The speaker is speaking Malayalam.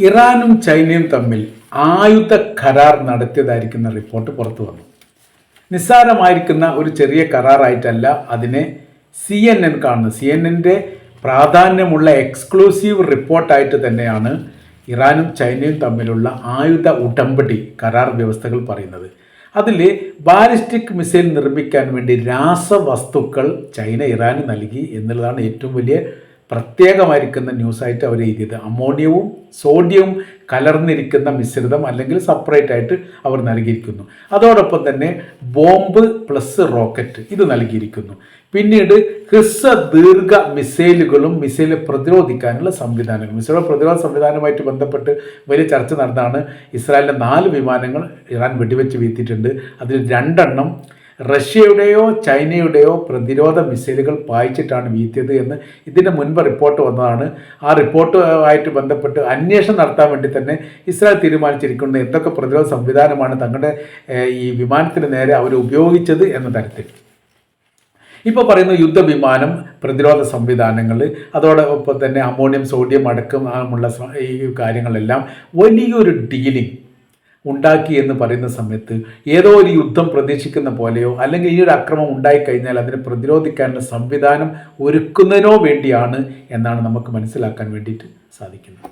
ഇറാനും ചൈനയും തമ്മിൽ ആയുധ കരാർ നടത്തിയതായിരിക്കുന്ന റിപ്പോർട്ട് പുറത്തു വന്നു. നിസ്സാരമായിരിക്കുന്ന ഒരു ചെറിയ കരാറായിട്ടല്ല അതിനെ CNN കാണുന്നത്. CNN പ്രാധാന്യമുള്ള എക്സ്ക്ലൂസീവ് റിപ്പോർട്ടായിട്ട് തന്നെയാണ് ഇറാനും ചൈനയും തമ്മിലുള്ള ആയുധ ഉടമ്പടി കരാർ വ്യവസ്ഥകൾ പറയുന്നത്. അതിൽ ബാലിസ്റ്റിക് മിസൈൽ നിർമ്മിക്കാൻ വേണ്ടി രാസവസ്തുക്കൾ ചൈന ഇറാന് നൽകി എന്നുള്ളതാണ് ഏറ്റവും വലിയ പ്രത്യേകമായിരിക്കുന്ന ന്യൂസായിട്ട് അവർ എഴുതിയത്. അമോണിയവും സോഡിയവും കലർന്നിരിക്കുന്ന മിശ്രിതം അല്ലെങ്കിൽ സെപ്പറേറ്റ് ആയിട്ട് അവർ നൽകിയിരിക്കുന്നു. അതോടൊപ്പം തന്നെ ബോംബ് പ്ലസ് റോക്കറ്റ് ഇത് നൽകിയിരിക്കുന്നു. പിന്നീട് ഹ്രസ്വ ദീർഘ മിസൈലുകളും മിസൈലെ പ്രതിരോധിക്കാനുള്ള സംവിധാനങ്ങൾ, മിസൈൽ പ്രതിരോധ സംവിധാനവുമായിട്ട് ബന്ധപ്പെട്ട് വലിയ ചർച്ച നടന്നതാണ്. ഇസ്രായേലിൻ്റെ 4 വിമാനങ്ങൾ ഇറാൻ വെടിവെച്ച് വീഴ്ത്തിയിട്ടുണ്ട്. അതിൽ 2 എണ്ണം റഷ്യയുടെയോ ചൈനയുടെയോ പ്രതിരോധ മിസൈലുകൾ പായിച്ചിട്ടാണ് വീഴ്ത്തിയത് എന്ന് ഇതിന് മുൻപ് റിപ്പോർട്ട് വന്നതാണ്. ആ റിപ്പോർട്ടുമായിട്ട് ബന്ധപ്പെട്ട് അന്വേഷണം നടത്താൻ വേണ്ടി തന്നെ ഇസ്രായേൽ തീരുമാനിച്ചിരിക്കുന്നത് എന്തൊക്കെ പ്രതിരോധ സംവിധാനമാണ് തങ്ങളുടെ ഈ വിമാനത്തിന് നേരെ അവർ ഉപയോഗിച്ചത് എന്ന തരത്തിൽ. ഇപ്പോൾ പറയുന്ന യുദ്ധവിമാനം പ്രതിരോധ സംവിധാനങ്ങൾ, അതോടൊപ്പം തന്നെ അമോണിയം സോഡിയം അടക്കമുള്ള ഈ കാര്യങ്ങളെല്ലാം വലിയൊരു ഡീലിംഗ് ഉണ്ടാക്കി എന്ന് പറയുന്ന സമയത്ത് ഏതോ ഒരു യുദ്ധം പ്രതീക്ഷിക്കുന്ന പോലെയോ അല്ലെങ്കിൽ ഈ ഒരു അക്രമം ഉണ്ടായിക്കഴിഞ്ഞാൽ അതിനെ പ്രതിരോധിക്കാനുള്ള സംവിധാനം ഒരുക്കുന്നതിനോ വേണ്ടിയാണ് എന്നാണ് നമുക്ക് മനസ്സിലാക്കാൻ വേണ്ടിയിട്ട് സാധിക്കുന്നത്.